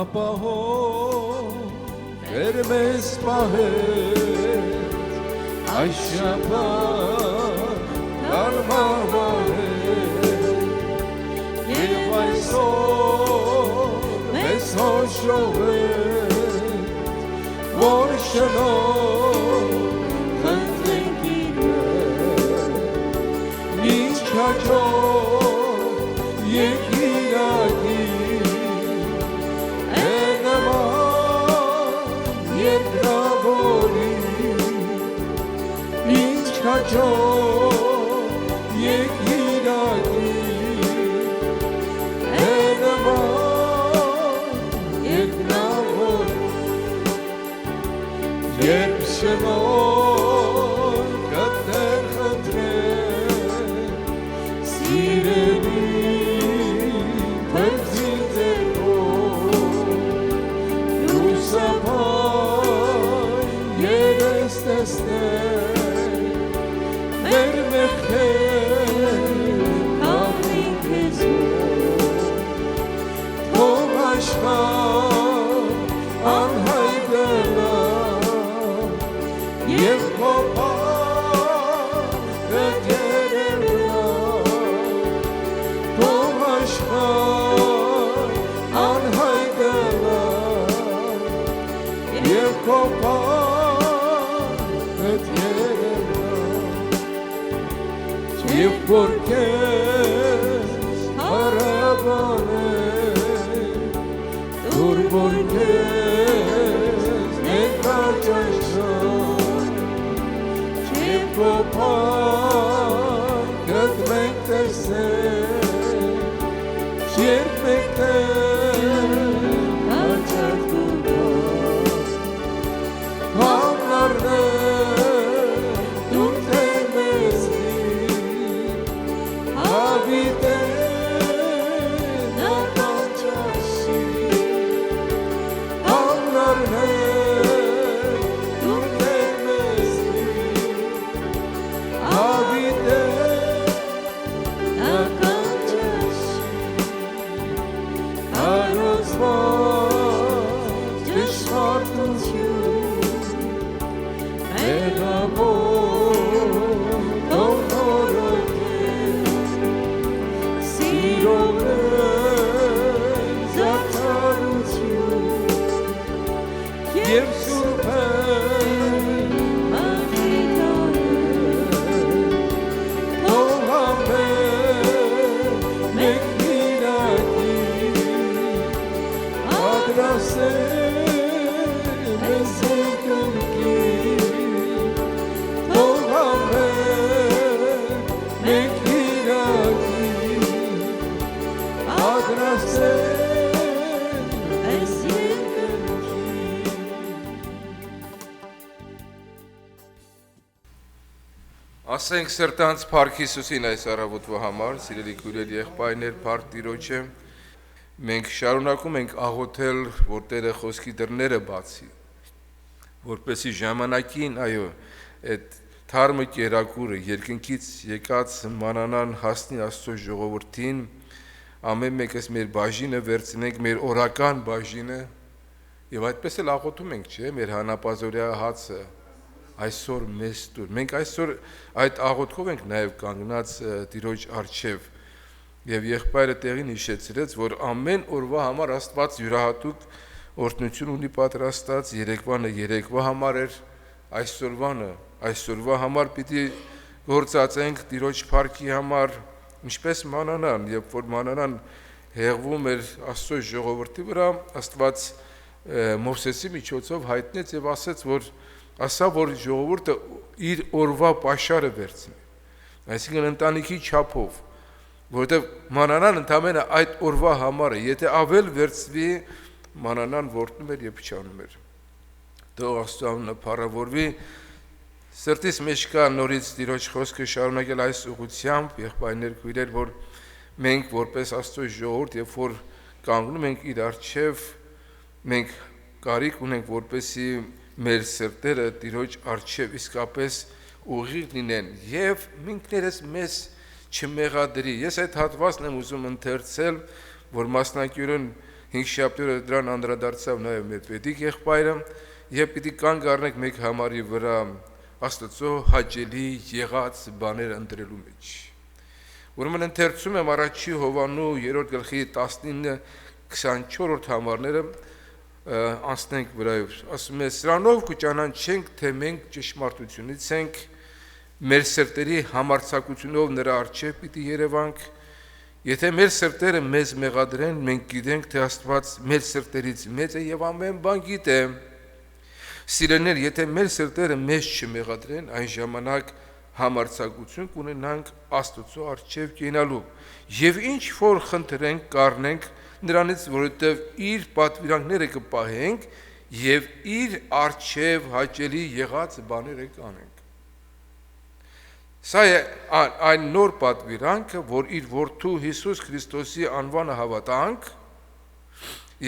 Ապահով Տեր մեզ պահեց այս շաբաթ կարմավարեց և այսօր մեզ հոշովեց որ շնորհ խնդրենք իրեն ինչ հաջող եկիրակի Հաջող եկիրակի հենվան երկնավոր երբ շնորհ գտներ խնդրեն սիրելի փրկին ձերով լուսապար երես տեսներ Մեր մեղքեր կապրին քեզով Թող աշխարհ անհայտնա Եվ քո փառքը երևա Թող աշխարհ անհայտնա Եվ քո փառքը երևա Եվ որ քեզ հարաբանեմ Դուր որ քեզ ներկաճաշան Եվ քո փառքդ մենք տեսենք Երբ մեկտեղ հաճակ դուր Համարներ դուր թեր մեզ Հավիտեն ականջաշի Համնարներ դուր թեր մեզի Հավիտեն ականջաշի Կարոզված ճշմարտություն Մեղավոր թողնորոք Եվ սուրբ են աղիթորեն Թող ամեն մեկ իրակի Ադրասեն մեզ եկնկի Թող ամեն մեկ իրակի Ադրասեն Ասենք սրտանց Փառք Հիսուսին այս առավոտվա համար, սիրելի քույրեր եղբայրներ, Փառք Տիրոջը, մենք շարունակում ենք աղոթել, որ Տերը խոսքի դռները բացի, որպեսզի ժամանակին, այո, այդ թարմը կերակուրը երկնքից եկած մանանան հասնի Աստծո ժողովրդին, ամեն մեկս մեր բաժինը վերցնենք, մեր օրական բաժինը, եւ այդպես էլ աղոթում ենք, չէ՞, մեր հանապազօրյա հացը այսօր մեզ տուր։ Մենք այսօր այդ աղոթքով ենք նաև կանգնած Տիրոջ առջև եւ եղբայրը տեղին հիշեցրեց, որ ամեն օրվա համար Աստված յուրահատուկ օրհնություն ունի պատրաստած, երեկվանը երեկվա համար էր, այսօրվա համար պիտի գործածենք Տիրոջ փառքի համար, ինչպես մանանան, երբ որ մանանան հեղվում էր Աստծո ժողովրդի վրա, Աստված Մովսեսի միջոցով հայտնեց եւ ասեց, որ ասա, որ ժողովուրդը իր օրվա պաշարը վերցնի, այսինքն ընտանիքի չափով, որովհետև մանանան ընդամենը այդ օրվա համար է, եթե ավել վերցվի, մանանան որտնում էր և փչանում էր։ Թող Աստծո անունը փառավորվի, սրտիս մեջ կա նորից Տիրոջ խոսքը շարունակել այս ուղղությամբ, եղբայրներ, քույրեր, որ մենք որպես Աստծո ժողովուրդ, երբ որ կանգնում ենք իր առջև, մենք կարիք ունենք, որպեսզի մեր սրտերը Տիրոջ առջև իսկապես ուղիղ լինեն եւ ինքներս մեզ չմեղադրի։ Ես այդ հատվածն եմ ուզում ընթերցել, որ մասնակիորեն 5 շաբթի օրը դրան անդրադարձավ նաեւ մեր պետիկ եղբայրը, եւ պիտի կանգ առնենք մեկ համարի վրա Աստծո հաճելի եղած բաներ ընտրելու մեջ։ Ուրեմն ընթերցում եմ առաջի Հովանու 3-րդ գլխի 19-24 համարները անցնենք վրայով։ Ասում է. «Սրանով կճանաչենք, թե մենք ճշմարտությունից ենք, մեր սրտերի համարձակությունով նրա առջև պիտի երևանք, եթե մեր սրտերը մեզ մեղադրեն, մենք գիտենք, թե Աստված մեր սրտերից մեծ է եւ ամեն բան գիտե։ Սիրելիներ, եթե մեր սրտերը մեզ չմեղադրեն, այն ժամանակ համարձակություն կունենանք Աստծո առջև կենալու եւ ինչ որ խնդրենք կառնենք նրանից, որովհետեւ իր պատվիրանքները կպահենք եւ իր առջև հաճելի եղած բաները կանենք»։ Սա է այն նոր պատվիրանքը, որ իր որդու Հիսուս Քրիստոսի անվանը հավատանք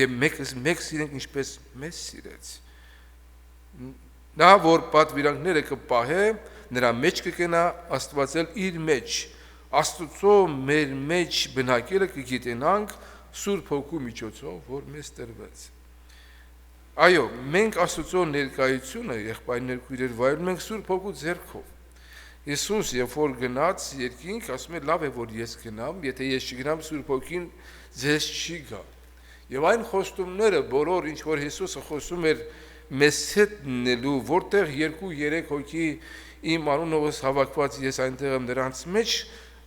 եւ մեկ սիրենք ինչպես մեզ սիրեց։ Նա որ պատվիրանքները կպահե, նրա մեջ կգնա, Աստված էլ իր մեջ, Աստծո մեր մեջ բնակելը կգիտենանք Սուրբ Հոգու միջոցով, որ մեզ տրվեց։ Այո, մենք Աստծո ներկայությունը եղբայրներ քույրեր վայելում ենք Սուրբ Հոգու ձեռքով։ Հիսուս երբ որ գնաց երկինք, ասում է լավ է որ ես գնամ, եթե ես չգնամ Սուրբ Հոգին ձեզ չի գա։ Եվ այն խոստումները բոլոր ինչ որ Հիսուսը խոսում էր մեզ հետ լինելու, որտեղ 2-3 հոգի իմ անունովս հավաքված ես այնտեղ եմ նրանց մեջ,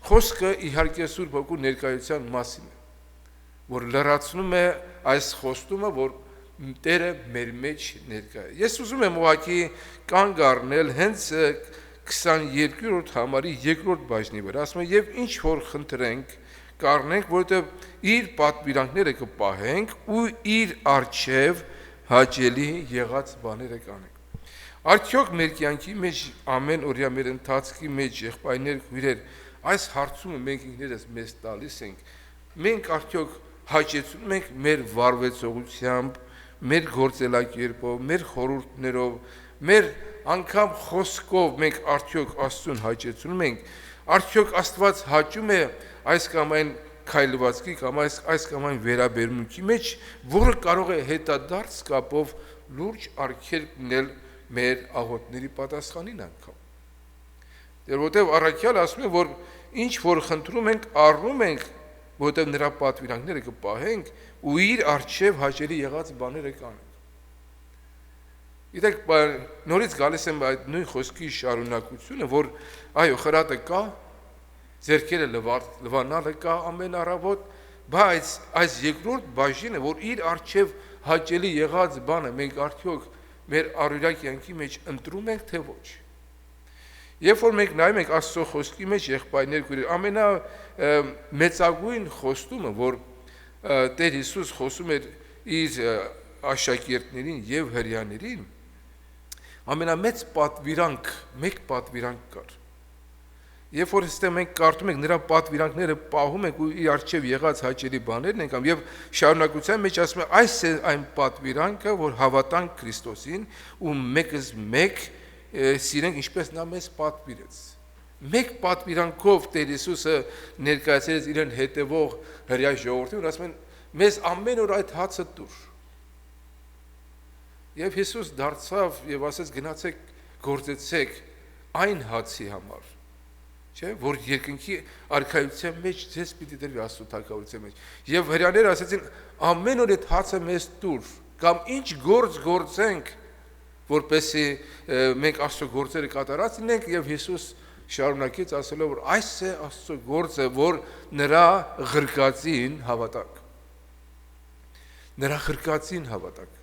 խոսքը իհարկե Սուրբ Հոգու ներկայության մասին է, որ լրացնում է այս խոստումը, որ Տերը մեր մեջ ներկա է։ Ես ուզում եմ ուղղակի կանգ առնել հենց 22-րդ համարի 2-րդ բաժնի վրա, ասում է եւ ինչ որ խնդրենք կառնենք, որովհետեւ իր պատվիրանքները կպահենք ու իր առջև հաճելի եղած բաները կանենք։ Արդյոք մեր կյանքի մեջ ամեն օրյա մեր ընթացքի մեջ եղբայրներ քույրեր այս հարցումը մենք ինքներս մեզ տալիս ենք, մենք արդյոք հաճեցնում ենք մեր վարվեցողությամբ, մեր գործելակերպով, մեր խորհուրդներով, մեր անգամ խոսքով մենք արդյոք Աստծուն հաճեցնում ենք, արդյոք Աստված հաճում է այս կամ այն քայլվածքի կամ այս կամ այն վերաբերմունքի մեջ, որը կարող է հետադարձ կապով լուրջ արգելք լինել մեր աղոթների պատասխանին անգամ։ Որովհետև առաքյալը ասում է, որ ինչ որ խնդրում ենք, առնում ենք, որովհետև նրա պատվիրանքները կպահենք ու իր առջև հաճելի եղած բաները կանենք։ Գիտեք, նորից գալիս եմ այդ նույն խոսքի շարունակությունը, որ այո, խրատը կա, ձեռքերը լվանալը կա ամեն առավոտ, բայց այս երկրորդ բաժինը, որ իր առջև հաճելի եղած բանը մենք արդյոք մեր առօրյա կյանքի մեջ ընտրում ենք, թե ոչ։ Երբ որ մենք նայում ենք Աստծո խոսքի մեջ եղբայրներ քույրեր, ամենամեծագույն խոստումը, որ Տեր Հիսուս խոսում էր իր աշակերտներին եւ հրեաներին, ամենամեծ պատվիրանք, մեկ պատվիրանք կար։ Երբ որ մենք կարդում ենք նրա պատվիրանքները պահում ենք ու իր առջև եղած հաճելի բաներն ենք անում եւ շարունակության մեջ ասում է այս է այն պատվիրանքը, որ հավատանք Քրիստոսին ու մեկս մեկ սիրենք ինչպես նա մեզ պատվիրեց։ Մեկ պատվիրանքով Տեր Հիսուսը ներկայացրեց իրեն հետևող հրեա ժողովրդին ու ասում են մեզ ամեն օր այդ հացը տուր։ Եվ Հիսուս դարձավ եւ ասեց գնացեք գործեցեք այն հացի համար, չէ, որ երկնքի արքայության մեջ ձեզ պիտի դրվի Աստծո թագավորության մեջ։ Եվ հրեաները ասեցին ամեն օր այդ հացը մեզ տուր, կամ ինչ գործ գործենք, որպեսզի մենք Աստծո գործերը կատարած լինենք, եւ Հիսուս շարունակեց ասելով, որ այս է Աստծո գործը, որ նրա ղրկածին հավատաք։ Նրա ղրկածին հավատաք։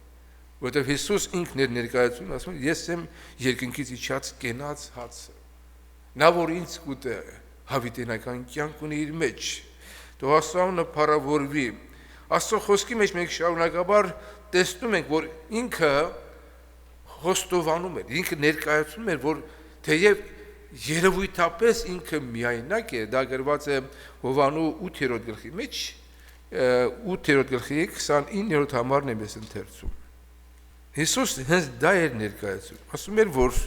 Որտեղ Հիսուս ինքն էր ներկայացնում, ասում է ես եմ երկնքից իջած կենաց հացը։ Նա որ ինձ կուտե հավիտենական կյանք ունի իր մեջ։ Թող Աստծո անունը փառավորվի։ Աստծո խոսքի մեջ մենք շարունակաբար տեսնում ենք, որ ինքը խոստովանում էր, ինքը ներկայացնում էր, որ թեև երևույթապես ինքը միայնակ է, դա գրված է Հովանու 8-րդ գլխի մեջ, 8-րդ գլխի 29-րդ համարն եմ ես ընթերցում։ Հիսուս հենց դա էր ներկայացում, ասում էր, որ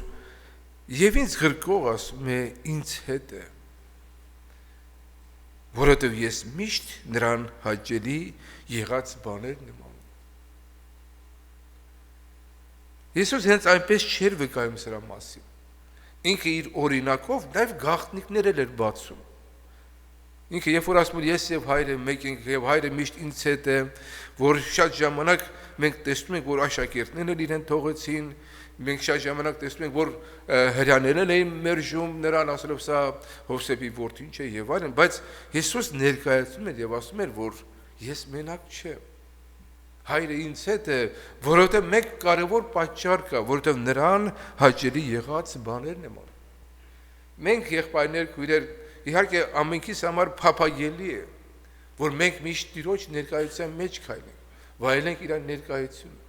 եւ ինձ գրկող ասում է ինձ հետ է, որովհետեւ ես միշտ նրան հաճելի եղած բաներն եմ անում։ Հիսուս հենց այնպես չէր վկայում սրա մասին։ Ինքը իր օրինակով նաեւ գաղտնիքներ էր բացում։ Ինքը երբ որ ասում էր ես եւ հայրը մեկ ենք եւ հայրը միշտ ինձ հետ է, որ շատ ժամանակ մենք տեսնում ենք, որ աշակերտներն իրեն թողեցին, մենք շատ ժամանակ տեսնում ենք, որ հրյաներն էին մերժում նրան, ասելով սա Հովսեփի որդին չէ եւ այլն, բայց Հիսուս ներկայացնում էր եւ ասում էր, որ ես մենակ չեմ։ Հայրը ինձ հետ է, որովհետեւ մեկ կարևոր պատճառ կա, որովհետեւ նրան հաճելի եղած բաներն եմ անում։ Մենք եղբայրներ, քույրեր, իհարկե ամենքիս համար փափագելի է, որ մենք միշտ Տիրոջ ներկայության մեջ քայլենք, վայելենք իր ներկայությունը։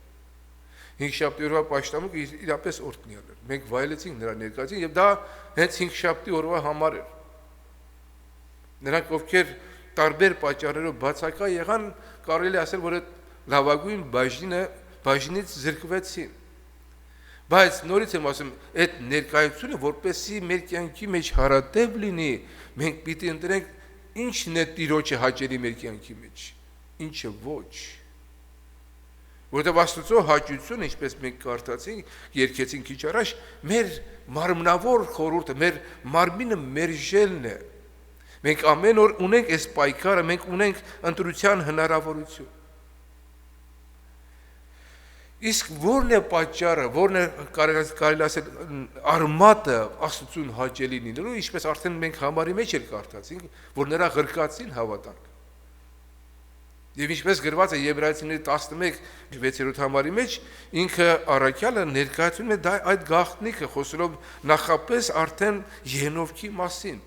Հինգշաբթի օրվա պաշտամունքը իրապես օրհնյալ էր։ Մենք վայելեցինք նրա ներկայությունը եւ դա հենց հինգշաբթի օրվա համար էր։ Նրանք ովքեր տարբեր պատճառերով բացակա եղան, կարելի ասել, որ այդ լավագույն բաժինից զրկվեցին։ Բայց նորից եմ ասում, այդ ներկայությունը, որպեսզի մեր կյանքի մեջ հարատև լինի, մենք պիտի ընտրենք ինչն է Տիրոջը հաճելի մեր կյանքի մեջ, ինչը ոչ։ Որտեղ Աստծո հաճությունը, ինչպես մենք կարդացինք, երգեցինք քիչ առաջ, մեր մարմնավոր խորհուրդը, մեր մարմինը մերժելն է։ Մենք ամեն օր ունենք այս պայքարը, մենք ունենք ընտրության հնարավորություն։ Իսկ որն է պատճառը, որն է կարելի ասել արմատը Աստծուն հաճելի լինելու, ինչպես արդեն մենք համարի մեջ էլ կարդացինք, որ նրա ղրկածին հավատանք։ Եվ ինչպես գրված է Եբրայեցիների 11:6 համարի մեջ, ինքը առաքյալը ներկայացնում է այդ գաղտնիքը, խոսելով նախապես արդեն Ենովքի մասին,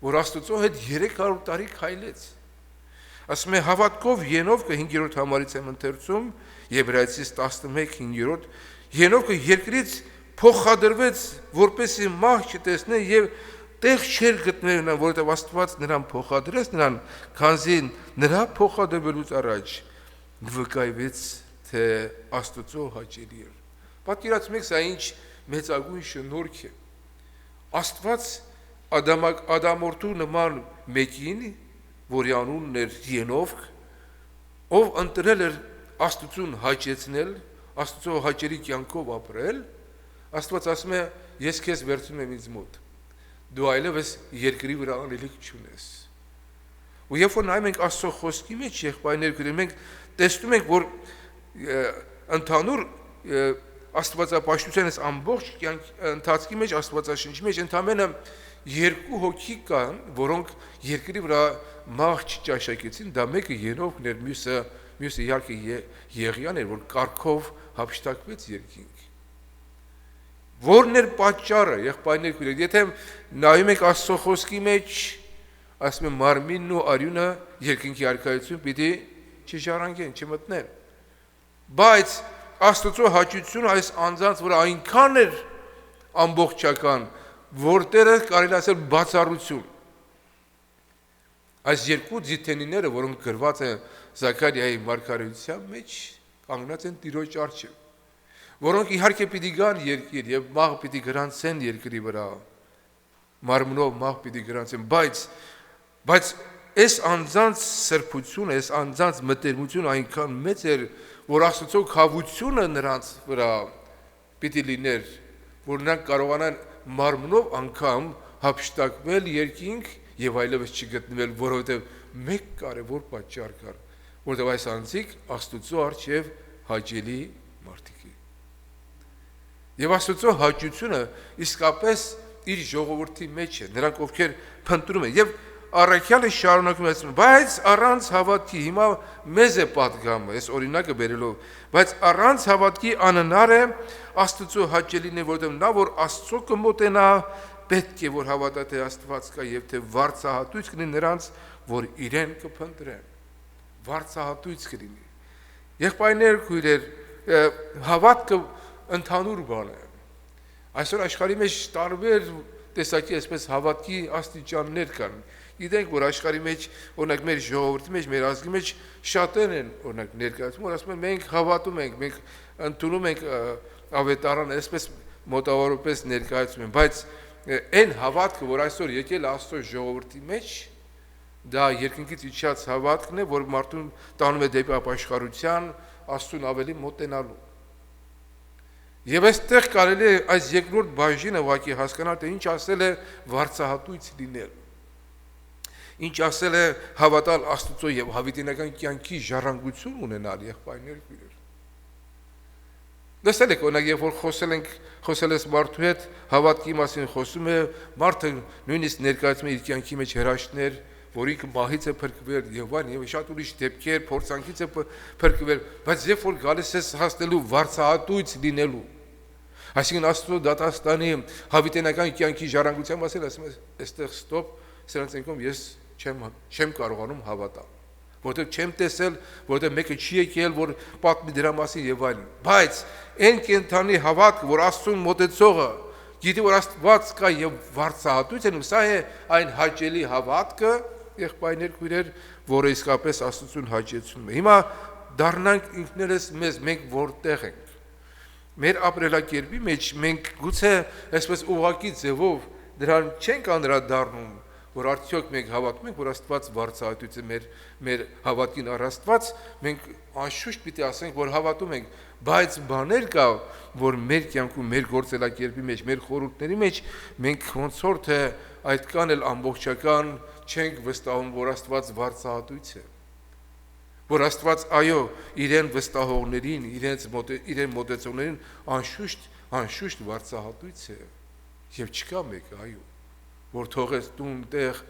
որ Աստծո հետ 300 տարի քայլեց։ Ասում է հավատքով Ենովքը 5-րդ համարից եմ ընթերցում, Եբրայեցիս 11:5, Ենովքը երկրից փոխադրվեց, որպեսզի մահ չտեսնե եւ տեղ չէր գտնել նրան, որովհետև Աստված նրան փոխադրեց նրան, քանզի նրա փոխադրվելուց առաջ վկայվեց, թե Աստծո հաճելի էր։ Պատկերացրեք, սա ինչ մեծագույն շնորհք է։ Աստված Ադամորդու նման մեկին, որի անունն էր Ենովք, ով ընտրել էր Աստծուն հաճեցնել, Աստծո հաճելի կյանքով ապրել, Աստված ասում է, ես քեզ վերցնում եմ ինձ մոտ, դու այլևս երկրի վրա անելիք չունես։ Ու երբ որ նայում ենք Աստծո խոսքի մեջ, եղբայրներ, մենք տեսնում ենք, որ ընդհանուր աստվածապաշտության այս ամբողջ ընթացքի մեջ, Աստվածաշնչի մեջ ընդամենը 2 հոգի կան, որոնք երկրի վրա մահ չճաշակեցին, դա մեկը Ենովքն էր, մյուսը իհարկե Եղիան էր, որ կառքով հափշտակվեց երկինք։ Որն էր պատճառը, եղբայրներ, եթե նայում եք Աստծո խոսքի մեջ, ասում է մարմինն ու արյունը երկինքի արքայություն պիտի չժառանգեն, չմտնեն։ Բայց Աստծո հաճությունը այս անձանց վրա այնքան էր ամբողջական, որտեղը կարելի ասել բացառություն։ Այս երկու ձիթենիները, որոնք գրված են Զաքարիայի մարգարեության մեջ, կանգնած են Տիրոջ առջև, որոնք իհարկե պիտի գան երկիր եւ մահ պիտի գրանցեն երկրի վրա, մարմնով մահ պիտի գրանցեն, բայց այս անձանց սրբությունը, այս անձանց մտերմությունը այնքան մեծ էր, որ Աստծո քավությունը նրանց վրա պիտի լիներ, որ նրանք կարողանան մարմնով անգամ հափշտակվել երկինք եւ այլևս չգտնվել, որովհետեւ մեկ կարևոր պատճառ կար, որովհետեւ այս անձիկ Աստծո առջև հաճելի մարդիկ են։ Եվ Աստծո հաճությունը իսկապես իր ժողովրդի մեջ է, նրանք ովքեր փնտրում են եւ առաքյալը շարունակում է ասում, բայց առանց հավատքի, հիմա մեզ է պատգամը, այս օրինակը բերելով, բայց առանց հավատքի անհնար է Աստծո հաճելին է, որովհետև նա, որ Աստծո կմոտենա, պետք է, որ հավատա, թե Աստված կա եւ թե վարձահատույց կլինի նրանց, որ իրեն կփնտրեն, վարձահատույց կլինի։ Եղբայրներ, քույրեր, հավատքը ընդհանուր բան է։ Այսօր աշխարհի մեջ տարբեր տեսակի այսպես հավատքի աստիճաններ կան։ Գիտենք, որ աշխարհի մեջ, օրինակ մեր ժողովրդի մեջ, մեր ազգի մեջ շատեր են, օրինակ ներկայացում, որ ասում են մենք հավատում ենք, մենք ընդունում ենք ավետարանը, այսպես մոտավորապես ներկայացում են, բայց այն հավատքը, որ այսօր եկել Աստծո ժողովրդի մեջ, դա երկնքից իջած հավատքն է, որ մարդուն տանում է դեպի ապաշխարության, Աստծուն ավելի մոտենալու։ Եվ այստեղ կարելի է այս երկրորդ բաժինը ուղղակի հասկանալ, թե ինչ ասել է վարձահատույց լինել, ինչ ասել է հավատալ Աստծո եւ հավիտենական կյանքի ժառանգություն ունենալ եղբայրներ քույրեր։ Դասել եք օրինակ, երբ որ խոսել ես մարդու հետ հավատքի մասին խոսում է, մարդը նույնիսկ ներկայացնում է իր կյանքի մեջ հրաշքներ, որ ինքը մահից է փրկվել եւ այլն եւ շատ ուրիշ դեպքեր, փորձանքից է փրկվել, բայց երբ որ գալիս ես հասնելու վարձահատույց լինելու, այսինքն Աստծո դատաստանի հավիտենական կյանքի ժառանգության մասին ասում ես, այստեղ ստոպ, սրանց ենքում ես չեմ կարողանում հավատալ, որտեղ չեմ տեսել, որտեղ մեկը չի եկել, որ պատմի դրա մասին եւ այլն, բայց այն կենթանի հավատքը, որ Աստծուն մոտեցողը գիտի, որ Աստված կա եւ վարձահատույց են, սա է այն հաճելի հավատքը, եղբայրներ քույրեր, որը իսկապես Աստծուն հաճեցնում է։ Հիմա դառնանք ինքներս մեզ, մենք որտեղ ենք։ Մեր ապրելակերպի մեջ մենք գուցե այսպես ուղղակի ձևով դրան չենք անդրադառնում, որ արդյոք մենք հավատում ենք, որ Աստված վարձահատույց է մեր հավատքին առ Աստված, մենք անշուշտ պիտի ասենք, որ հավատում ենք, բայց բաներ կա, որ մեր կյանքում, մեր գործելակերպի մեջ, մեր խորհուրդների մեջ մենք ոնց որ թե այդքան էլ ամբողջական չենք վստահում, որ Աստված վարձահատույց է, որ Աստված այո իրեն վստահողներին, իրեն մոտեցողներին անշուշտ վարձահատույց է, եւ չկա մեկ այո, որ թողեց տուն տեղ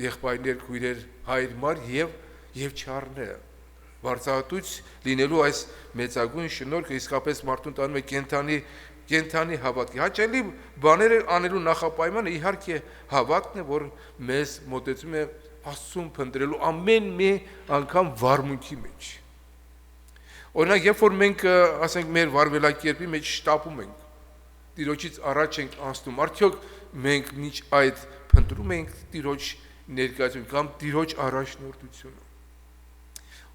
եղբայրներ քույրեր հայր մար եւ չառնե վարձահատույց լինելու այս մեծագույն շնորհքը իսկապես մարդուն տանում է կենթանի հավատքի հաճելի բաներ անելու նախապայմանը իհարկե հավատքն է, որ մեզ մոտեցում է Աստծուն փնտրելու ամեն մի անգամ վարմունքի մեջ։ Օրինակ, երբ որ մենք ասենք մեր վարվելակերպի մեջ շտապում ենք, Տիրոջից առաջ ենք անցնում, արդյոք մենք միջ այդ փնտրում ենք Տիրոջ ներկայությունը կամ Տիրոջ առաջնորդությունը։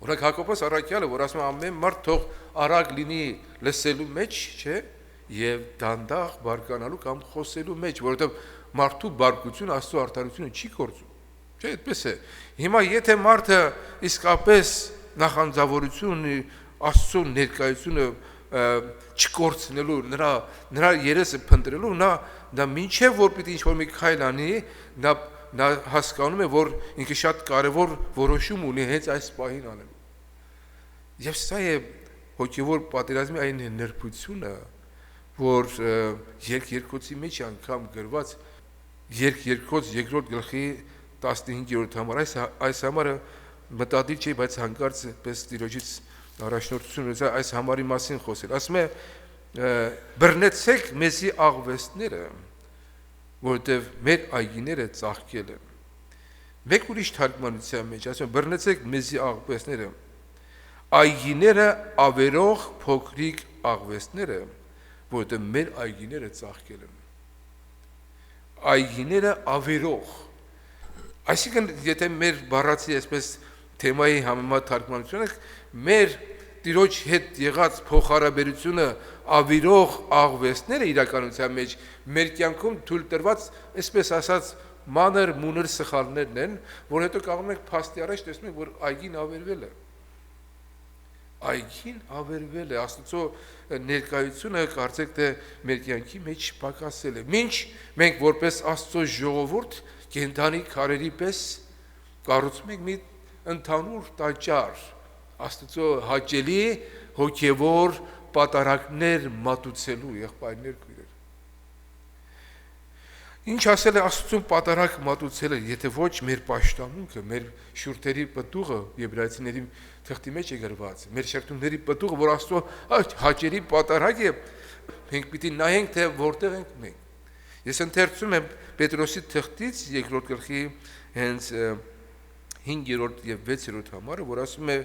Օրինակ Հակոբոս առաքյալը, որ ասում է ամեն մարդ թող արագ լինի լսելու մեջ, չէ, եւ դանդաղ բարկանալու կամ խոսելու մեջ, որովհետեւ մարդու բարկությունը Աստծո արդարությունը չի գործում։ Չէ, այդպես է։ Հիմա եթե մարդը իսկապես նախանձավորություն ունի Աստծո ներկայությունը չկորցնելու, նրա երեսը փնտրելու, նա մինչև որ պիտի ինչ-որ մի քայլ անի, նա հասկանում է, որ ինքը շատ կարևոր որոշում ունի հենց այս պահին անելու։ Եվ սա է հոգևոր պատերազմի այն նրբությունը, որ երկերկոցի մեջ անգամ գրված երկերկոց երկրորդ գլխի 15-րդ համար, այս համարը մտադիր չէ, բայց հանկարծ պես Տիրոջից առաջնորդություն ունեցա այս համարի մասին խոսել, ասում է բռնեցեք մեզի աղվեսները, որովհետև մեր այգիները ծաղկել են։ Մեկ ուրիշ թարգմանության մեջ ասում է բռնեցեք մեզի աղվեսները, այգիները ավերող փոքրիկ աղվեսները, որովհետև մեր այգիները ծաղկել են։ Այգիները ավերող, այսինքն եթե մեր բառացի այսպես թեմայի համեմատ թարգմանությունը մեր Տիրոջ հետ եղած փոխհարաբերությունը ավիրող աղվեսները իրականության մեջ մեր կյանքում թույլ տրված, այսպես ասած, մանր մունր սխալներն են, որ հետո կարող ենք փաստի առաջ տեսնում ենք, որ այգին ավերվել է։ Այգին ավերվել է, Աստծո ներկայությունը կարծեք թե մեր կյանքի մեջ պակասել է։ Մինչ մենք որպես Աստծո ժողովուրդ կենդանի քարերի պես կառուցում ենք մի ընդհանուր տաճար, Աստծո հաճելի հոգևոր պատարակներ մատուցելու եղբայրներ քույրեր։ Ինչ ասել է Աստծուն պատարակ մատուցելը, եթե ոչ մեր պաշտամունքը, մեր շուրթերի պտուղը եբրայեցիների թղթի մեջ է գրված, մեր շերտումների պտուղը, որ Աստծո հաճելի պատարակ է, մենք պիտի նայենք, թե որտեղ ենք մենք։ Ես ընթերցում եմ Պետրոսի թղթից երկրորդ գլխի հենց 5-րդ եւ 6-րդ համարը, որ ասում է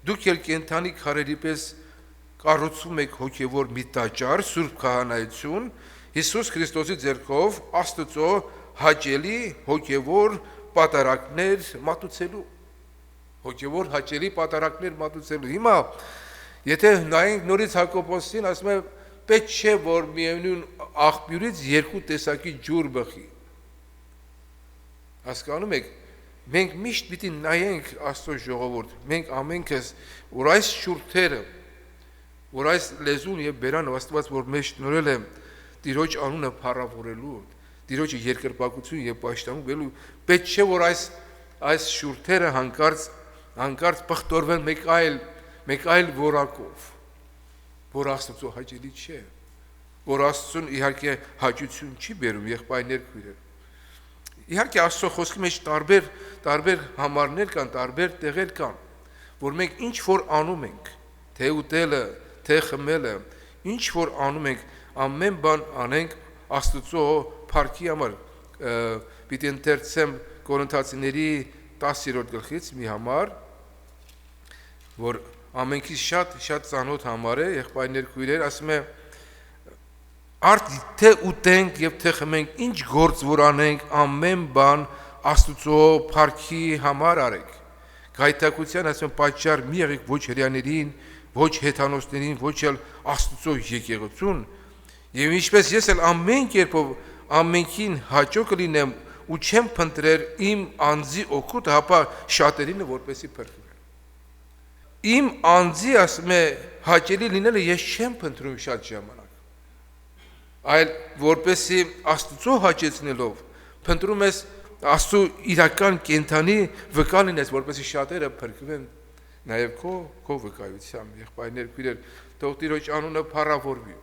դուք ել կենթանի քարերի պես կառուցում եք հոգևոր մի տաճար, սուրբ քահանայություն, Հիսուս Քրիստոսի ձեռքով Աստծո հաճելի հոգևոր պատարակներ մատուցելու, հոգևոր հաճելի պատարակներ մատուցելու։ Հիմա Եթե նայենք նորից Հակոբոսին, ասում է պետք չէ որ միևնույն աղբյուրից երկու տեսակի ջուր բխի։ Հասկանում եք, մենք միշտ պիտի նայենք Աստծո ժողովուրդ, մենք ամենքս որ այս շուրթերը, որ այս լեզուն եւ բերանը Աստված որ մեզ շնորհել է Տիրոջ անունը փառավորելու, Տիրոջը երկրպագություն եւ պաշտպանում գելու, պետք չէ որ այս շուրթերը հանկարծ բխտորվեն մեկ այլ որակով, որ Աստծո հաճելի չէ, որ Աստծուն իհարկե հաճություն չի բերում եղբայրներ քույրեր։ Իհարկե Աստծո խոսքի մեջ տարբեր համարներ կան, տարբեր տեղեր կան, որ մենք ինչ որ անում ենք, թե ուտելը, թե խմելը, ինչ որ անում ենք, ամեն բան անենք Աստծո փառքի համար։ Պիտի ընթերցեմ Կորինթացիների 10-րդ գլխից մի համար, որ ամենքից շատ ծանոթ համար է, եղբայրներ քույրեր, ասում է արդ թե ուտենք եւ թե խմենք, ինչ գործ որ անենք, ամեն բան Աստծո փառքի համար արեք։ Գայթակցության ասում պատճառ մի եղեք ոչ հրեաներին, ոչ հեթանոսներին, ոչ էլ Աստծո եկեղեցուն, եւ ինչպես ես էլ ամեն կերպով ամենքին հաճո կլինեմ ու չեմ փնտրեր իմ անձի օգուտը, հապա շատերինը որպեսի փրկվեն։ Իմ անձի ասում է հաճելի լինելը ես չեմ փնտրում շատ ժամանակ, այլ որպեսի Աստծո հաճեցնելով փնտրում ես Աստծո իրական կենթանի վկա լինես, որպեսի շատերը փրկվեն նաև քո վկայությամբ, եղբայրներ քույրեր, թող Տիրոջ անունը փառավորվի։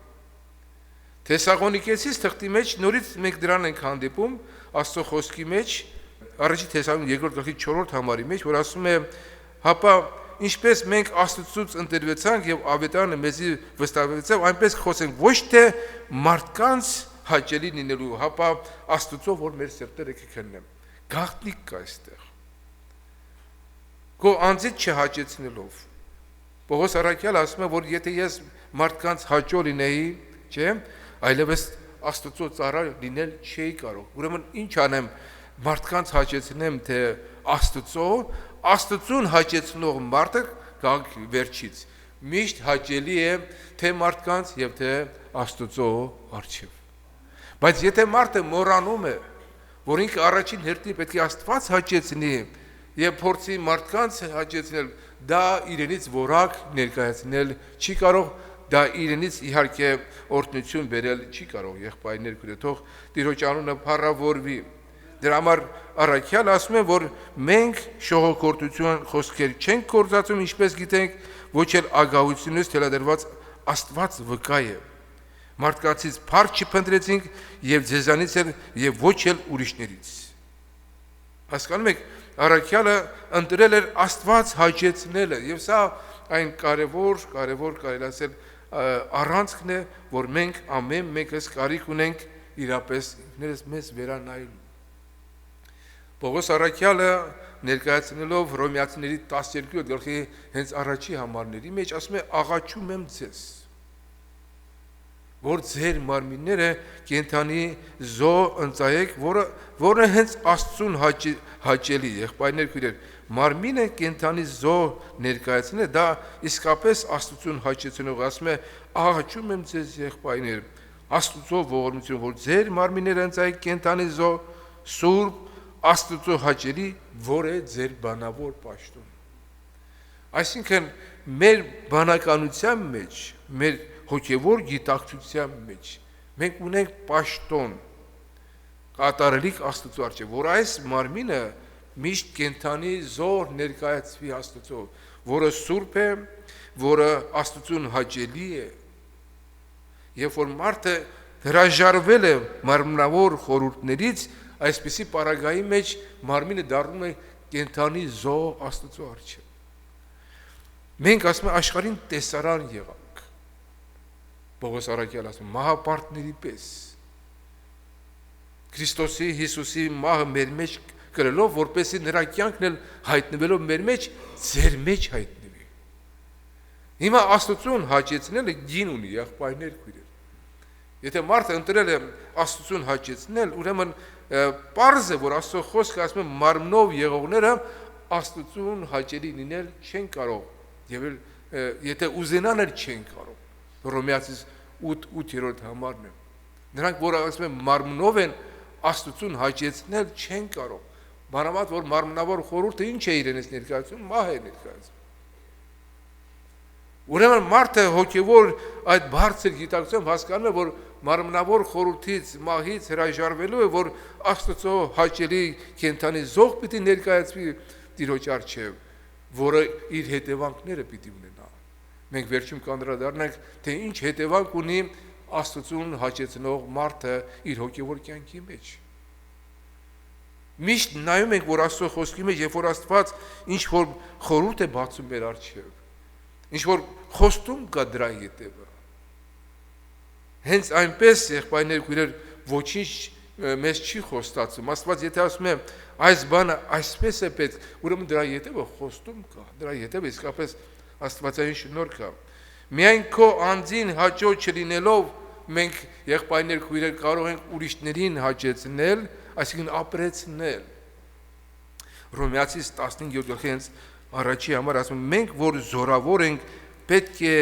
Թեսաղոնիկեցիս թղթի մեջ նորից մենք դրան ենք հանդիպում Աստծո խոսքի մեջ, առաջի Թեսաղոնիկ 2-րդ գլխի 4-րդ համարի մեջ, որ ասում է, հապա ինչպես մենք Աստծուց ընտրվեցանք եւ ավետարանը մեզի վստահեցավ, այնպես խոսենք ոչ թե մարդկանց հաճելի լինելու, հապա Աստծո, որ մեր սրտերը կքննեմ։ Գաղտնիք կա այստեղ։ Քո անձից չհաճեցնելով։ Պողոս առաքյալը ասում է, որ եթե ես մարդկանց հաճո լինեի, չէ, այլևս Աստծո ծառա լինել չէի կարող։ Ուրեմն ինչ անեմ, մարդկանց հաճեցնեմ, թե Աստծուն հաճեցնող մարդը գանք վերջից միշտ հաճելի է թե մարդկանց եւ թե Աստծո առջև։ Բայց եթե մարդը մոռանում է, որ ինքը առաջին հերթին պետք է Աստված հաճեցնի եւ փորձի մարդկանց հաճեցնել, դա իրենից որակ ներկայացնել չի կարող, դա իրենից իհարկե օրհնություն բերել չի կարող, եղբայրներ քույրեր, թող Տիրոջ անունը փառավորվի։ Դրա համար առաքյալը ասում է, որ մենք շողոքորթություն խոսքեր չենք գործածում, ինչպես գիտենք, ոչ էլ ագահությունից թելադրված Աստված վկա է։ Մարդկանցից փառք չփնտրեցինք եւ ձեզանից էլ եւ ոչ էլ ուրիշներից։ Հասկանում եք, առաքյալը ընտրել էր Աստված հաճեցնելը եւ սա այն կարևոր կարելի ասել առանցքն է, որ մենք ամեն մեկս կարիք ունենք իրապես մեզ վերանայելու։ Պողոս առաքյալը ներկայացնելով Հռոմեացիների 12 գլխի հենց առաջի համարների մեջ ասում է աղաչում եմ ձեզ, որ ձեր մարմինները կենթանի զո ընծայեք, որը հենց Աստծուն հաճելի, եղբայրներ քույրեր, մարմինը կենթանի զո ներկայացնելը դա իսկապես Աստծուն հաճեցնող, ասում է աղաչում եմ ձեզ եղբայրներ, Աստծո ողորմություն, որ ձեր մարմինները ընծայեք կենթանի զո սուրբ Աստծո հաճելի, որ է ձեր բանավոր պաշտոն։ Այսինքն մեր բանականության մեջ, մեր հոգևոր գիտակցության մեջ մենք ունենք պաշտոն կատարելիք Աստծո առջև, որ այս մարմինը միշտ կենթանի զոր ներկայացվի Աստծո, որը սուրբ է, որը Աստծուն հաճելի է, եւ որ մարդը հրաժարվել է մարմնավոր խորհուրդներից, այսպիսի պարագայի մեջ մարմինը դառնում է կենթանի զո Աստծո առջև։ Մենք ասում ենք աշխարհին տեսարան եղանք։ Պողոս առաքյալը ասում մահապարտների պես։ Քրիստոսի Հիսուսի մահը մեր մեջ կրելով, որպեսզի նրա կյանքն էլ հայտնվելով մեր մեջ, ձեր մեջ հայտնվի։ Հիմա Աստծուն հաճեցնելը գին ունի, եղբայրներ քույրեր։ Եթե մարդը ընտրել է Աստծուն հաճեցնել, ուրեմն պարզ է, որ Աստծո խոսքը ասում է մարմնով եղողները Աստծուն հաճելի լինել չեն կարող եւ եթե ուզենան էլ չեն կարող։ Հռոմեացիս 8-րդ համարն է։ Նրանք, որ ասում են մարմնով են Աստծուն հաճեցնել, չեն կարող։ Մանավանդ որ մարմնավոր խորհուրդը ինչ է իրենից ներկայացնում, մահ է ներկայացնում։ Ուրեմն մարդը հոգևոր այդ բարձր գիտակցությամբ հասկանում է, որ մարմնավոր խորհրդից, մահից հրաժարվելու է, որ Աստծո հաճելի կենդանի զոհ պիտի ներկայացվի Տիրոջ առջև, որը իր հետևանքները պիտի ունենա։ Մենք վերջում կանդրադառնանք, թե ինչ հետևանք ունի Աստծուն հաճեցնող մարդը իր հոգևոր կյանքի մեջ։ Միշտ նայում ենք, որ Աստծո խոսքի մեջ, երբ որ Աստված ինչ որ խորհուրդ է բացում մեր առջև, ինչ որ խոստում կա դրա հետևը։ Հենց այնպես եղբայրներ քույրեր ոչինչ մեզ չի խոստացում։ Աստված եթե ասում է այս բանը այսպես է պետք, ուրեմն դրա հետևը խոստում կա, դրա հետևը իսկապես աստվածային շնորհք կա։ Միայն քո անձին հաճո չլինելով մենք եղբայրներ քույրեր կարող ենք ուրիշներին հաճեցնել, այսինքն ապրեցնել։ Հռոմեացիս 15-րդ առաջի համար ասում մենք որ զորավոր ենք պետք է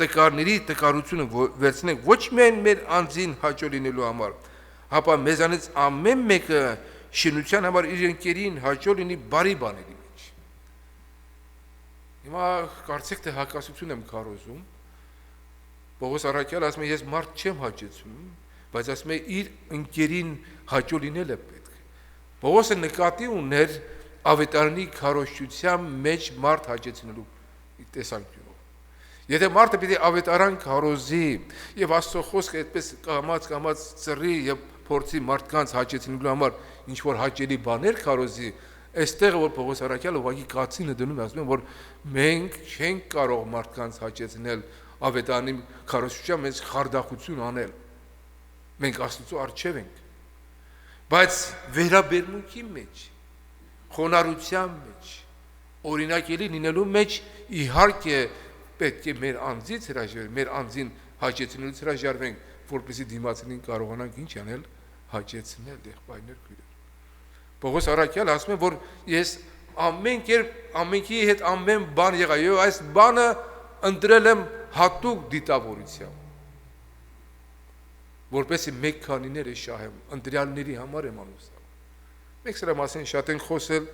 տկարների տկարությունը վերցնենք ոչ միայն մեր անձին հաճո լինելու համար, հապա մեզանից ամեն մեկը շինության համար իր ընկերին հաճո լինի բարի բաների մեջ։ Հիմա կարծեք թե հակասություն եմ քարոզում։ Պողոս առաքյալը ասում է ես մարդ չեմ հաճեցնում, բայց ասում է իր ընկերին հաճո լինել է պետք։ Պողոսը նկատի ուներ ավետարանի քարոզչության մեջ մարդ հաճեցնելու տեսանկյունով։ Եթե մարդը պիտի ավետարան քարոզի եւ Աստծո խոսքը այդպես կամաց ծռի եւ փորձի մարդկանց հաճեցնելու համար ինչ որ հաճելի բաներ քարոզի, այստեղ որ Պողոս առաքյալը ուղղակի կացինը դնում է, ասում են որ մենք չենք կարող մարդկանց հաճեցնել ավետարանի քարոզչության մեջ խարդախություն անել։ Մենք Աստծո առջև ենք։ Բայց վերաբերմունքի մեջ, խոնարհության մեջ, օրինակելի լինելու մեջ իհարկե պետք է մեր անձից հրաժարվենք, մեր անձին հաճեցնելուց հրաժարվենք, որպեսզի դիմացինին կարողանանք ինչ անել, հաճեցնել եղբայրներ քույրեր։ Պողոս առաքյալը ասում է, որ ես ամեն կերպ ամենքի հետ ամեն բան եղա, եւ այս բանը ընտրել եմ հատուկ դիտավորությամբ, որպեսզի մեկ քանիները շահեմ, ընտրյալների համար եմ անում սա։ Մենք սրա մասին շատ ենք խոսել,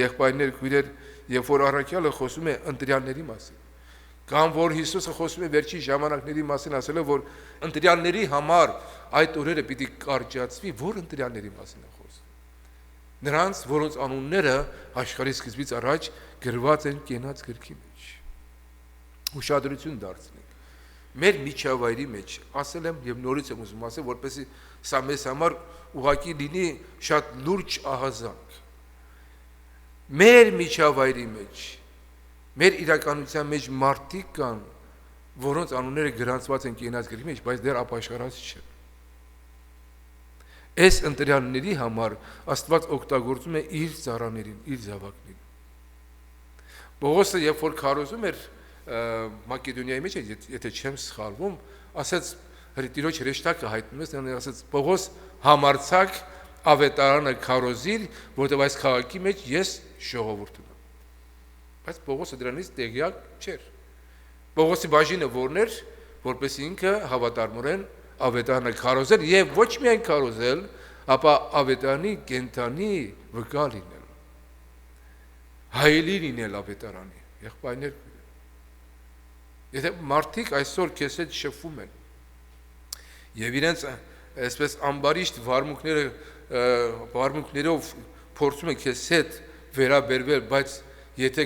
եղբայրներ քույրեր, երբ որ առաքյալը խոսում է ընտրյալների մասին, կամ որ Հիսուսը խոսում է վերջի ժամանակների մասին, ասել է, որ ընտրյալների համար այդ օրերը պիտի կարճացվի, որ ընտրյալների մասին է խոսում։ Նրանց, որոնց անունները աշխարհի սկզբից առաջ գրված են կենաց գրքի մեջ։ Ուշադրություն դարձնենք։ Մեր միջավայրի մեջ, ասել եմ եւ նորից եմ ուզում ասել, որպեսզի սա մեզ համար ուղղակի լինի շատ լուրջ ահազանգ։ Մեր միջավայրի մեջ, մեր իրականության մեջ մարդիկ կան, որոնց անունները գրանցված են կենաց գրքի մեջ, բայց դեռ ապաշխարած չեն։ Այս ընտրյալների համար Աստված օգտագործում է իր ծառաներին, իր զավակներին։ Պողոսը երբ որ քարոզում էր Մակեդոնիայի մեջ, եթե չեմ սխալվում, ասաց Տիրոջ հրեշտակը հայտնում ես, նրան ասաց Պողոս համարձակ ավետարանը քարոզիր, որտեղ այս քաղաքի մեջ ես ժողովուրդ ունեմ։ Բայց Պողոսը դրանից տեղյակ չէր։ Պողոսի բաժինը որն էր, որպես ինքը հավատարմորեն ավետարանը քարոզել եւ ոչ միայն քարոզել, ապա ավետարանի կենթանի վկա լինել։ Հայելի լինել ավետարանի, եղբայրներ։ Եթե մարդիկ այսօր քեզ հետ շփվում են եւ իրենց այսպես ամբարիշտ վարմունքներով փորձում են քեզ հետ վերաբերվել, բայց եթե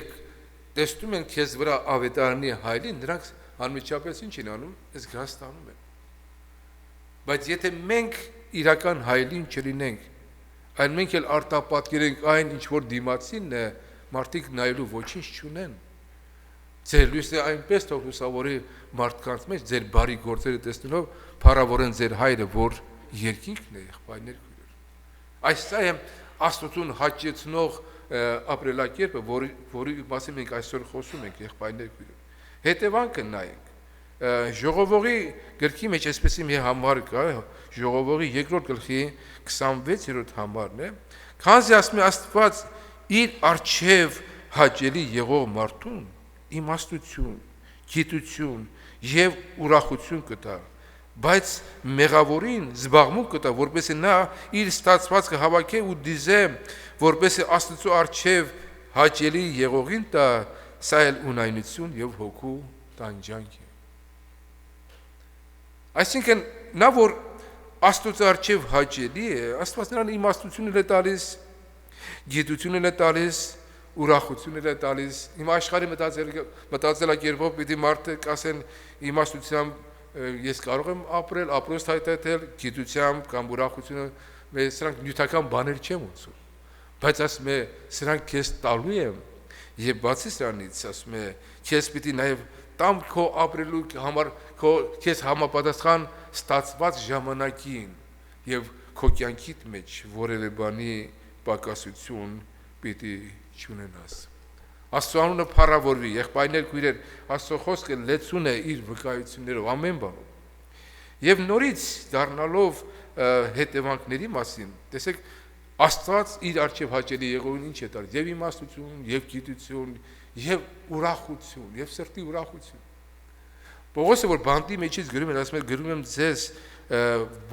տեսնում են քեզ վրա ավետարանի հայլին, նրանք անմիջապես ինչ են անում, այս գաստանում են։ Բայց եթե մենք իրական հայլին չլինենք, այլ մենք էլ արտապատկերենք այն, ինչ որ դիմացինն է, մարդիկ նայելու ոչինչ չունեն։ Ձեր լույսը այնպես թող լուսավորի մարդկանց մեջ, ձեր բարի գործերը տեսնելով, փառավորեն ձեր հայրը, որ երկինքն է, եղբայրներ քույրեր։ Այս սա է Աստծուն հաճեցնող ապրելակերպը, որի մասին մենք այսօր խոսում ենք, եղբայրներ քույրեր։ Հետևանքը նայենք։ Ժողովողի գրքի մեջ այսպեսի մի համար կա, Ժողովողի 2-րդ գլխի 26-րդ համարն է, քանզի ասում է Աստված իր առջև հաճելի եղող մարդուն իմաստություն, գիտություն եւ ուրախություն կտա, բայց մեղավորին զբաղմունք կտա, որպեսզի նա իր ստացվածքը հավաքե ու դիզե, որպեսզի Աստծո առջև հաճելի եղողին տա, սա էլ ունայնություն եւ հոգու տանջանք է։ Այսինքն նա որ Աստծո առջև հաճելի է, Աստված նրան իմաստությունն է տալիս, գիտությունն է տալիս, ուրախությունն է տալիս։ Հիմա աշխարհի մտածելակերպով պիտի մարդը կասեն իմաստությամբ ես կարող եմ ապրել, ապրոստ հայտնել, գիտությամբ կամ ուրախությունը, սրանք նյութական բաներ չեմ ուզում։ Բայց ասում է, սրանք քեզ տալու եմ, եւ բացի սրանից ասում է, քեզ պիտի նաեւ տամ քո ապրելու համար քեզ համապատասխան ստացված ժամանակին եւ քո կյանքիդ մեջ որևէ բանի պակասություն պիտի չունենաս։ Աստծո անունը փառավորվի, եղբայրներ, քույրեր, Աստծո խոսքը լեցուն է իր վկայություններով, ամեն բանով։ Եվ նորից դառնալով հետևանքների մասին, տեսեք, Աստված իր առջև հաճելի եղողին ինչ է տալիս, եւ իմաստություն, եւ գիտություն, եւ ուրախություն, եւ սրտի ուրախություն։ Պողոսը որ բանտի մեջից գրում է, ասում է, գրում եմ ձեզ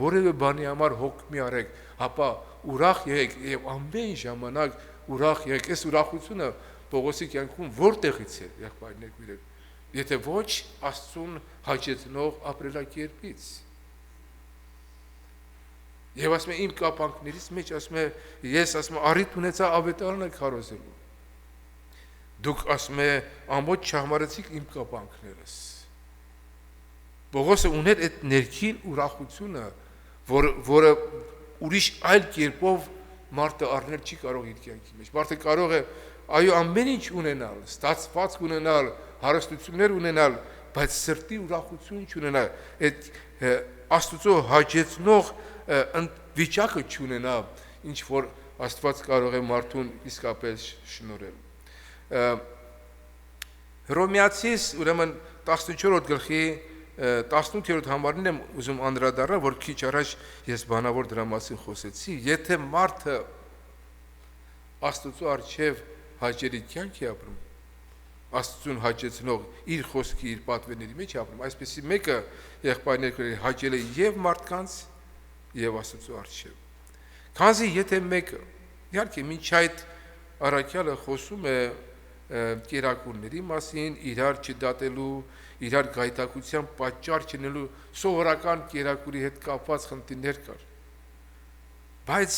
որևէ բանի համար հոգ մի արեք, հապա ուրախ եղեք եւ ամեն ժամանակ ուրախ եղեք։ Այս ուրախությունը Պողոսի կյանքում որտեղից է, եղբայրներ, քույրեր, եթե ոչ Աստծուն հաճեցնող ապրելակերպից։ Եվ ասում է իմ կապանքներից մեջ ասում է ես ասում եմ առիթ ունեցա ավետարանը քարոզելու։ Դուք ասում է ամբողջ չհամարեցիք իմ կապանքներս։ Պողոսը ուներ այդ ներքին ուրախությունը, որը ուրիշ այլ կերպով մարդը առնել չի կարող իր կյանքի մեջ։ Մարդը կարող է այո ամեն ինչ ունենալ, ստացված ունենալ, հարստություններ ունենալ, բայց սրտի ուրախություն չունենալ, այդ Աստծո հաճեցնող վիճակը չունենա, ինչ որ Աստված կարող է մարդուն իսկապես շնորհել։ Հռոմեացիս ուրեմն 14-րդ գլխի 18-րդ համարին եմ ուզում անդրադառնալ, որ քիչ առաջ ես բանավոր դրա մասին խոսեցի, եթե մարդը Աստծո առջև հաճելի կյանք է ապրում, Աստծուն հաճեցնող իր խոսքի, իր պատվերների մեջ ապրում, այսպեսի մեկը եղբայրներ հաճել է եւ մարդկանց եւ Աստծո առջև։ Քանզի եթե մեկը, իհարկե մինչ այդ առաքյալը խոսում է կերակուրների մասին, իրար չդատելու, իրար գայթակղության պատճառ չնելու սովորական կերակուրի հետ կապված խնդիրներ կար։ Բայց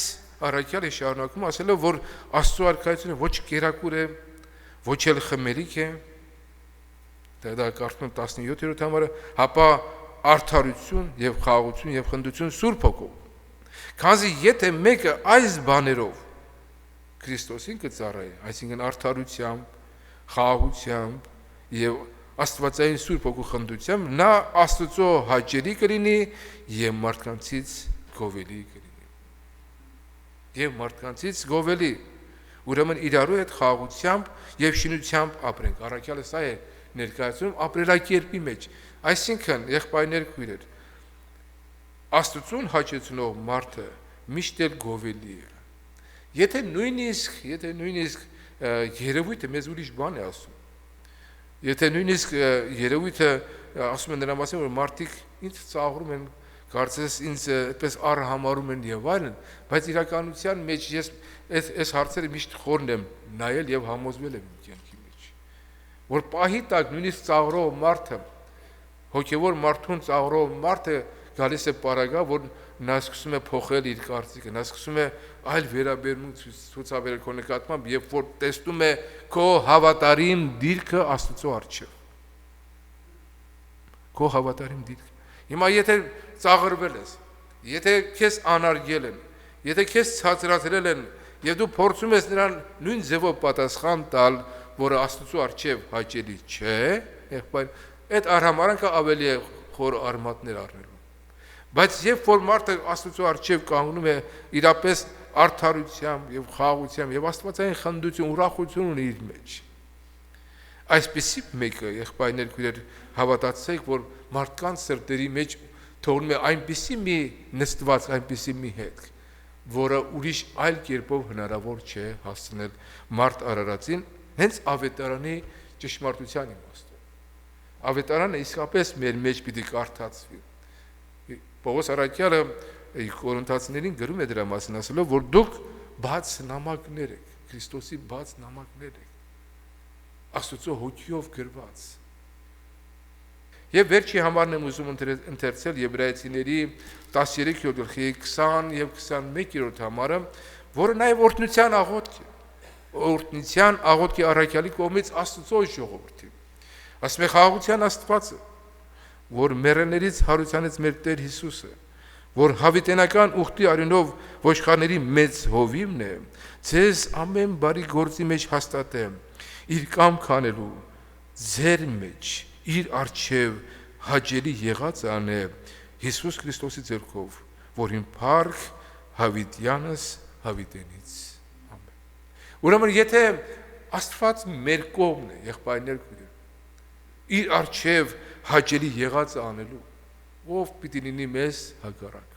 առաքյալը շարունակում ասելով, որ Աստծո արքայությունը ոչ կերակուր է, ոչ էլ խմելիք է, դա կարդում եմ 17-րդ համարը, հապա արդարություն եւ խաղաղություն եւ խնդություն Սուրբ Հոգով։ Քանզի եթե մեկը այս բաներով Քրիստոսին կծառայի, այսինքն արդարությամբ, խաղաղությամբ եւ Աստվածային Սուրբ Հոգու խնդությամբ, նա Աստծո հաճելի կլինի եւ մարդկանցից գովելի կլինի։ Եվ մարդկանցից գովելի, ուրեմն իրարու հետ խաղաղությամբ եւ շինությամբ ապրենք։ Առաքյալը սա է ներկայացնում ապրելակերպի մեջ։ Այսինքն, եղբայրներ, քույրեր, Աստծուն հաճեցնող մարդը միշտ էլ գովելի է։ Եթե նույնիսկ երևույթը մեզ ուրիշ բան է ասում, եթե նույնիսկ երևույթը ասում են նրա մասին, որ մարդիկ ինձ ծաղրում են, կարծես ինձ այդպես առհամարում են եւ այլն, բայց իրականության մեջ ես այս հարցերը միշտ խորն եմ նայել եւ համոզվել եմ իմ կյանքի մեջ, որ պահի տակ նույնիսկ ծաղրող մարդը, հոգեվոր մարդուն ծաղրող մարդը գալիս է պարագա, որ նա սկսում է փոխել իր կարծիքը, նա սկսում է այլ վերաբերմունք ցուցաբերել քո նկատմամբ, երբ որ տեսնում է քո հավատարիմ դիրքը Աստծո առջև։ Քո հավատարիմ դիրքը։ Հիմա եթե ծաղրվել ես, եթե քեզ անարգել են, եթե քեզ ցածրացրել են, եւ դու փորձում ես նրան նույն ձևով պատասխան տալ, որը Աստծո առջև հաճելի չէ, եղբայր, այդ արհամարանքը ավելի է խոր արմատներ առնելու։ Բայց երբ որ մարդը Աստծո առջև կանգնում է իրապես արդարությամբ եւ խաղաղությամբ եւ աստվածային խնդություն, ուրախություն ունի իր մեջ, այսպեսի մեկը, եղբայրներ, քույրեր, հավատացեք, որ մարդկանց սրտերի մեջ թողնում է այնպիսի մի նստված, այնպիսի մի հետք, որը ուրիշ այլ կերպով հնարավոր չէ հասցնել մարդ արարածին հենց ավետարանի ճշմարտության իմաստով։ Ավետարանը իսկապես մեր մեջ պիտի կարդացվի։ Պողոս առաքյալը Կորինթացիներին գրում է դրա մասին, ասելով, որ դուք բաց նամակներ եք, Քրիստոսի բաց նամակներ եք, Աստծո հոգիով գրված։ Եվ վերջի համարն եմ ուզում ընթերցել Եբրայեցիների 13-20 եւ 21-րդ համարը, որը նաև օրհնության աղոթք է, օրհնության աղոթքի առաքյալի կողմից Աստծո ժողովրդին։ Ասում է խաղաղության Աստվածը, որ մեռելներից հարությանից մեր Տեր Հիսուսը, որ հավիտենական ուխտի արյունով ոչխարների մեծ հովիվն է, ձեզ ամեն բարի գործի մեջ հաստատե, իր կամք անելու, ձեր մեջ, իր առջև հաճելի եղած անե Հիսուս Քրիստոսի ձեռքով, որին փառք հավիտյանս հավիտենից։ Ամեն։ Ուրեմն եթե Աստված մեր կողմն է, եղբայրներ քույրեր, իր առջև հաճելի եղած անելու, ով պիտի լինի մեզ հակառակ։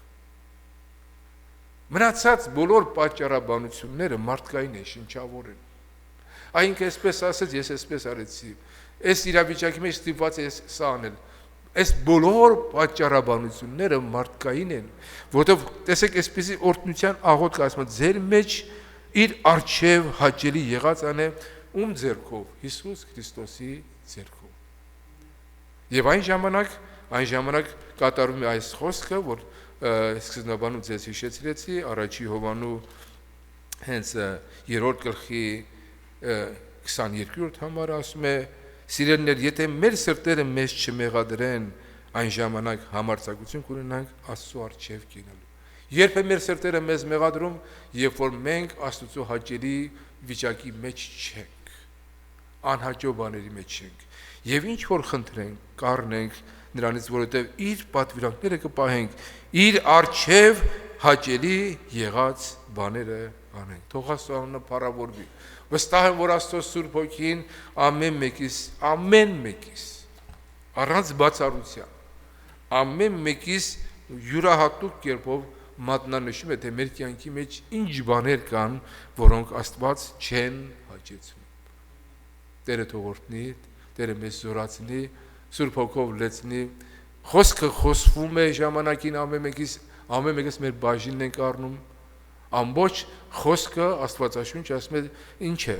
Մնացած բոլոր պատճառաբանությունները մարդկային են, շնչավոր են։ Այնք այսպես ասեց, ես այսպես արեցի, այս իրավիճակի մեջ ստիպված է սա անել։ Այս բոլոր պատճառաբանությունները մարդկային են, որովհետև տեսեք, այսպեսի օրհնության աղոթք ասում է, ձեր մեջ իր առջև հաճելի եղած անե ում ձեռքով, Հիսուս Քրիստոսի ձեռքով։ Եվ այն ժամանակ կատարվում է այս խոսքը, որ սկզբնաբանում ձեզ հիշեցրեցի, առաջի Հովանու հենց 3-րդ գլխի 22-րդ համարը ասում է. Սիրելիներ, եթե մեր սրտերը մեզ չմեղադրեն, այն ժամանակ համարձակություն կունենանք Աստծո առջև կենալու։ Երբ է մեր սրտերը մեզ մեղադրում, երբ որ մենք Աստծո հաճելի վիճակի մեջ չենք, անհաճո բաների մեջ չենք, եւ ինչ որ խնդրենք, կառնենք նրանից, որովհետև իր պատվիրանքները կպահենք, իր առջև հաճելի եղած բաները անենք։ Թող Աստծո անունը փառավորվի։ Վստահ եմ, որ Աստծո Սուրբ Հոգին ամեն մեկիս առանց բացառության, ամեն մեկիս յուրահատուկ կերպով մատնանշում է, թե մեր կյանքի մեջ ինչ բաներ կան, որոնք Աստված չեն հաճեցնում։ Տերը թող օրհնի, Տերը մեզ զորացնի, Սուրբ Հոգով լեցնի, խոսքը խոսվում է ժամանակին ամեն մեկից մեր բաժինն ենք առնում, ամբողջ խոսքը Աստվածաշունչ ասում է ինչ է,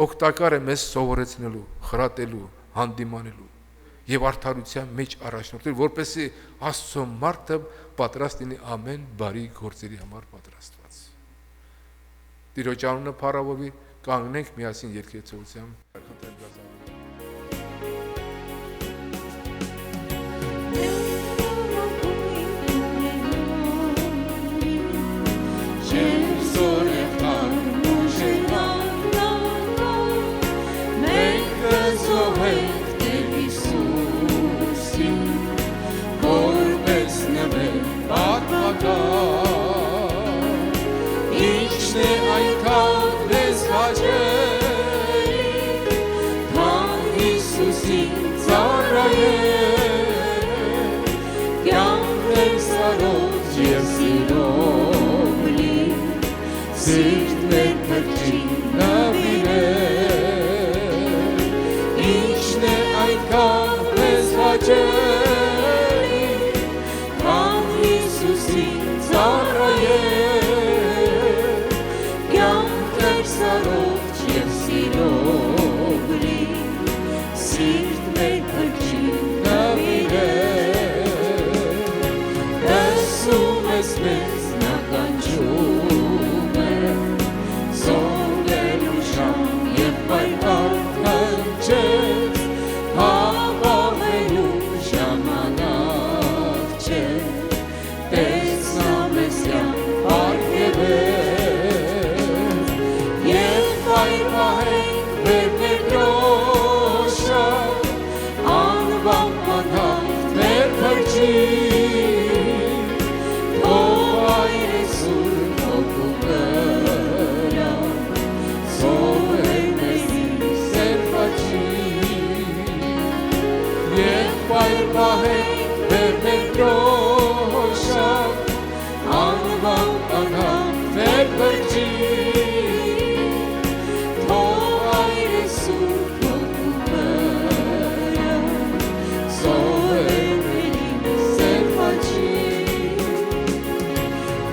օգտակար է մեզ սովորեցնելու, խրատելու, հանդիմանելու եւ արդարության մեջ առաջնորդել, որպեսզի Աստծո մարդը պատրաստ լինի ամեն բարի գործերի համար պատրաստված։ Տիրոջ անունը փառավորվի, կանգնենք միասին երգեցողությամբ։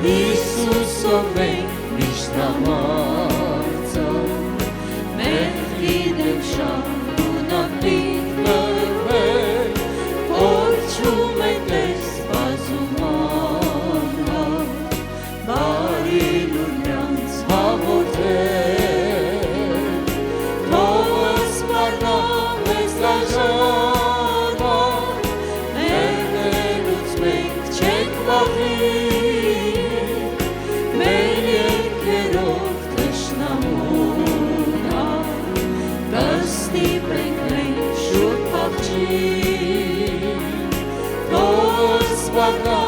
Հիսուսով ենք միշտ համարձա, մեղքի դեմ շարունակ դիտվել, փորձում ենք Տեր սպասում անհար, բարի լուրնյանց հաղորդել, թող սպառնա մեզ դաժանար, մեղնելուց մենք չենք վախի, մեր երկերով թշնամուն կստիպենք մենք շուտ փախչի, թող սպառնա